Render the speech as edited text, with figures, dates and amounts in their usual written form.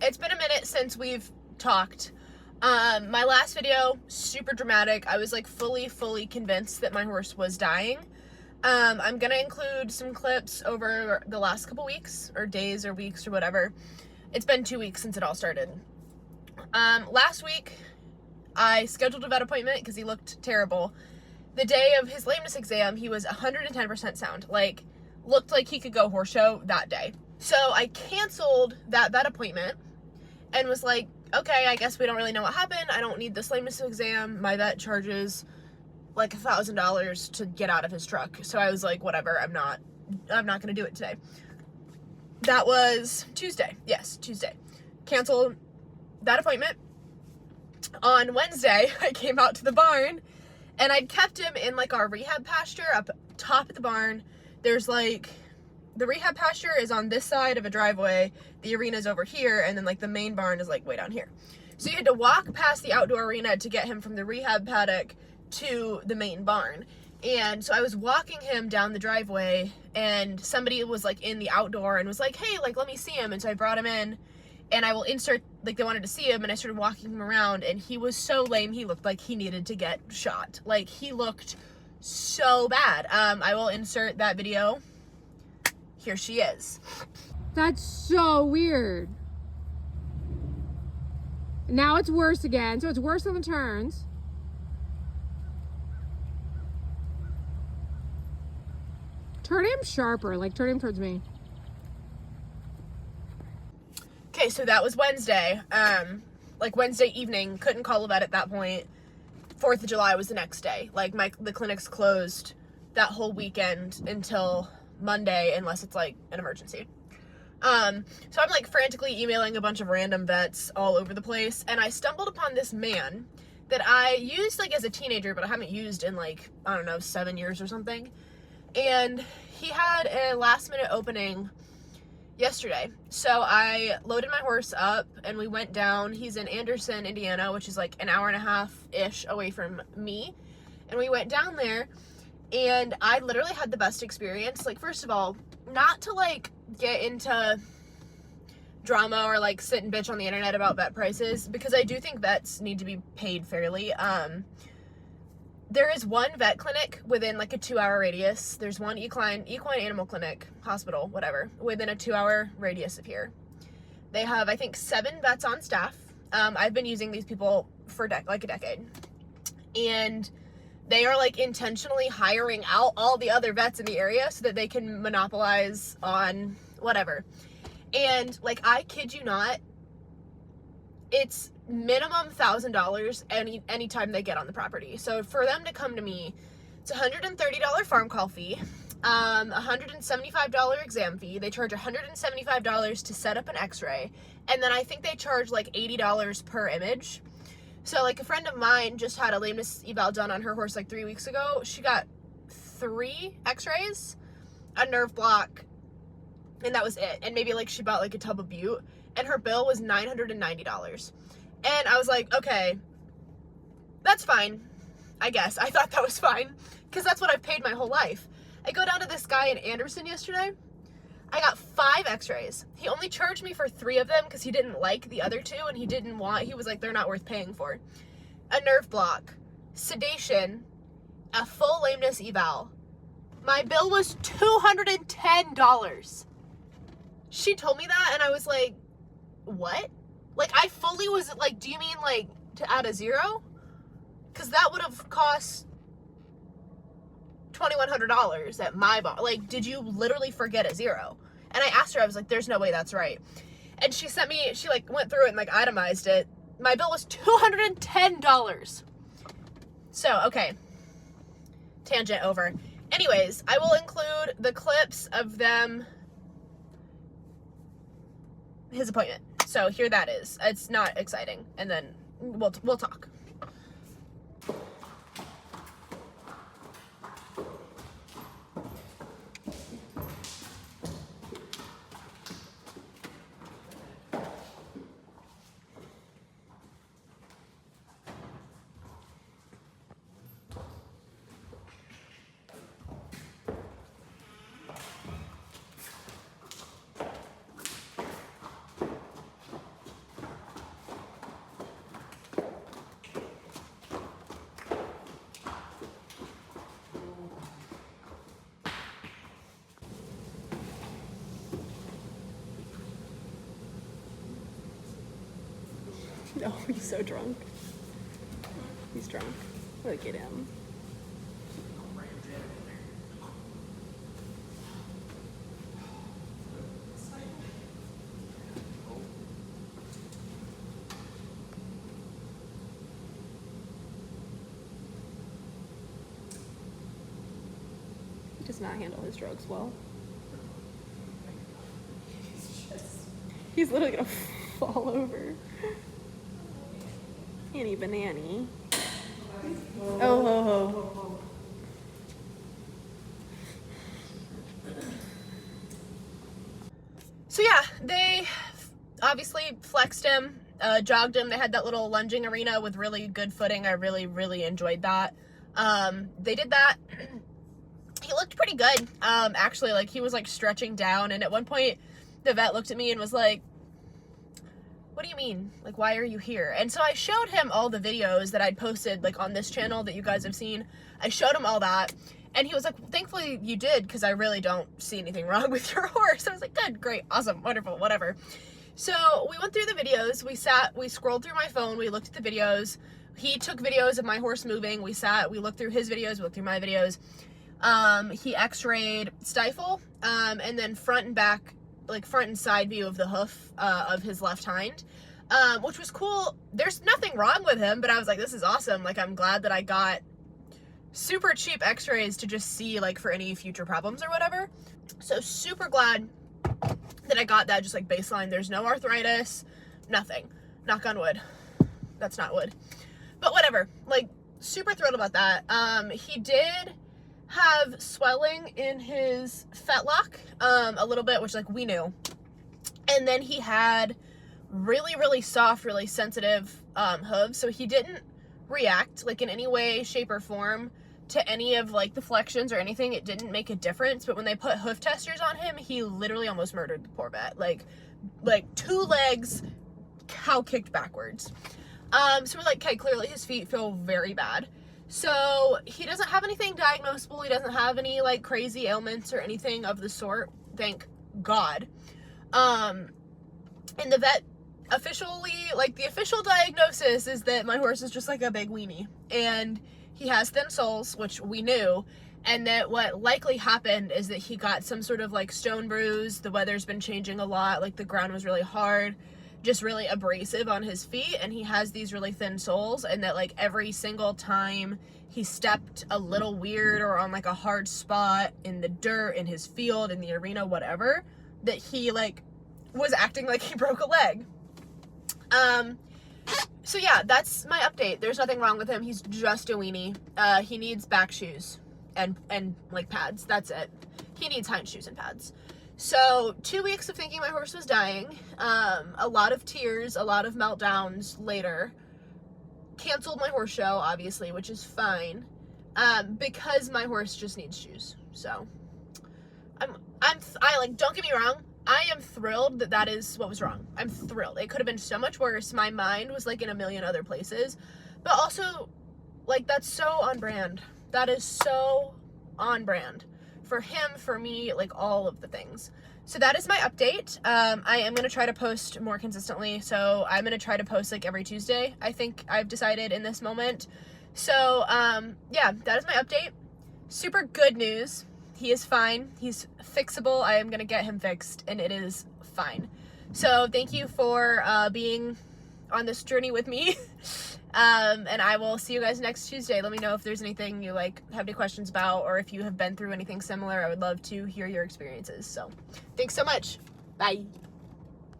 it's been a minute since we've talked. My last video, super dramatic. I was like fully convinced that my horse was dying. I'm gonna include some clips over the last couple weeks, or days, or weeks, or whatever. It's been 2 weeks since it all started. Last week, I scheduled a vet appointment because he looked terrible. The day of his lameness exam, he was 110% sound. Like, looked like he could go horse show that day. So I canceled that vet appointment and was like, okay, I guess we don't really know what happened. I don't need this lameness exam. My vet charges like $1,000 to get out of his truck. So I was like, whatever, I'm not gonna do it today. That was Tuesday. Yes, Tuesday. Canceled that appointment. On Wednesday, I came out to the barn and I'd kept him in like our rehab pasture up top of the barn. There's like, the rehab pasture is on this side of a driveway, the arena's over here, and then like the main barn is like way down here. So you had to walk past the outdoor arena to get him from the rehab paddock to the main barn. And so I was walking him down the driveway and somebody was like in the outdoor and was like, hey, like, let me see him. And so I brought him in and I will insert, like, they wanted to see him, and I started walking him around and he was so lame, he looked like he needed to get shot. Like, he looked so bad. I will insert that video. Here she is. That's so weird. Now it's worse again, so it's worse on the turns. Turn him sharper, like turn him towards me. Okay, so that was Wednesday. Like Wednesday evening, couldn't call a vet at that point. 4th of July was the next day. Like the clinic's closed that whole weekend until Monday, unless it's like an emergency. So I'm like frantically emailing a bunch of random vets all over the place, and I stumbled upon this man that I used like as a teenager, but I haven't used in like, I don't know, 7 years or something. And he had a last minute opening yesterday. So I loaded my horse up and we went down. He's in Anderson, Indiana, which is like an hour and a half-ish away from me. And we went down there and I literally had the best experience. Like, first of all, not to like get into drama or like sit and bitch on the internet about vet prices, because I do think vets need to be paid fairly. There is one vet clinic within like a 2-hour radius. There's one equine animal clinic, hospital, whatever, within a 2-hour radius of here. They have, I think, 7 vets on staff. I've been using these people for like a decade. And they are like intentionally hiring out all the other vets in the area so that they can monopolize on whatever. And like, I kid you not, it's minimum $1,000 anytime they get on the property. So for them to come to me, it's $130 farm call fee, $175 exam fee. They charge $175 to set up an x-ray, and then I think they charge like $80 per image. So like, a friend of mine just had a lameness eval done on her horse like 3 weeks ago. She got 3 x-rays, a nerve block, and that was it. And maybe like she bought like a tub of Butte, and her bill was $990. And I was like, okay, that's fine, I guess. I thought that was fine, because that's what I've paid my whole life. I go down to this guy in Anderson yesterday. I got 5 x-rays. He only charged me for 3 of them because he didn't like the other 2, and he was like, they're not worth paying for. A nerve block, sedation, a full lameness eval. My bill was $210. She told me that, and I was like, what? Like, I fully was like, do you mean like to add a 0? Because that would have cost $2,100 at my bar. Like, did you literally forget a 0? And I asked her, I was like, there's no way that's right. And she like went through it and like itemized it. My bill was $210. So, okay. Tangent over. Anyways, I will include the clips of his appointment. So here that is. It's not exciting. And then we'll talk. No, he's so drunk. He's drunk. Look at him. He does not handle his drugs well. He's literally gonna fall over. Annie banani. Oh ho ho. So yeah, they obviously flexed him, jogged him. They had that little lunging arena with really good footing. I really enjoyed that. They did that. He looked pretty good. Actually, like he was like stretching down, and at one point the vet looked at me and was like, what do you mean? Like, why are you here? And so I showed him all the videos that I'd posted like on this channel that you guys have seen. I showed him all that, and he was like, thankfully you did, because I really don't see anything wrong with your horse. I was like, good, great, awesome, wonderful, whatever. So we went through the videos, we scrolled through my phone, we looked at the videos. He took videos of my horse moving. We looked through his videos, we looked through my videos. He x-rayed stifle, and then front and back, like front and side view of the hoof of his left hind, which was cool. There's nothing wrong with him, but I was like, this is awesome. Like, I'm glad that I got super cheap x-rays to just see like for any future problems or whatever. So super glad that I got that, just like baseline. There's no arthritis, nothing. Knock on wood. That's not wood, but whatever. Like, super thrilled about that. He did have swelling in his fetlock, a little bit, which like we knew. And then he had really soft, really sensitive hooves, so he didn't react like in any way, shape, or form to any of like the flexions or anything. It didn't make a difference. But when they put hoof testers on him, he literally almost murdered the poor vet. Like 2 legs cow kicked backwards. So we're like, okay, clearly his feet feel very bad. So he doesn't have anything diagnosable. He doesn't have any like crazy ailments or anything of the sort, thank God. And the vet officially, like the official diagnosis is that my horse is just like a big weenie, and he has thin soles, which we knew, and that what likely happened is that he got some sort of like stone bruise. The weather's been changing a lot, like the ground was really hard, just really abrasive on his feet, and he has these really thin soles, and that like every single time he stepped a little weird or on like a hard spot in the dirt, in his field, in the arena, whatever, that he like was acting like he broke a leg. So yeah, that's my update. There's nothing wrong with him. He's just a weenie. He needs back shoes and like pads. That's it. He needs hind shoes and pads. So 2 weeks of thinking my horse was dying, a lot of tears, a lot of meltdowns later, canceled my horse show, obviously, which is fine, because my horse just needs shoes. So I like, don't get me wrong, I am thrilled that that is what was wrong. I'm thrilled. It could have been so much worse. My mind was like in a million other places, but also like, that's so on brand. That is so on brand. For him, for me, like all of the things. So that is my update. I am going to try to post more consistently. So I'm going to try to post like every Tuesday, I think I've decided in this moment. So yeah, that is my update. Super good news. He is fine. He's fixable. I am going to get him fixed, and it is fine. So thank you for being on this journey with me. And I will see you guys next Tuesday. Let me know if there's anything you like have any questions about, or if you have been through anything similar. I would love to hear your experiences. So thanks so much. Bye.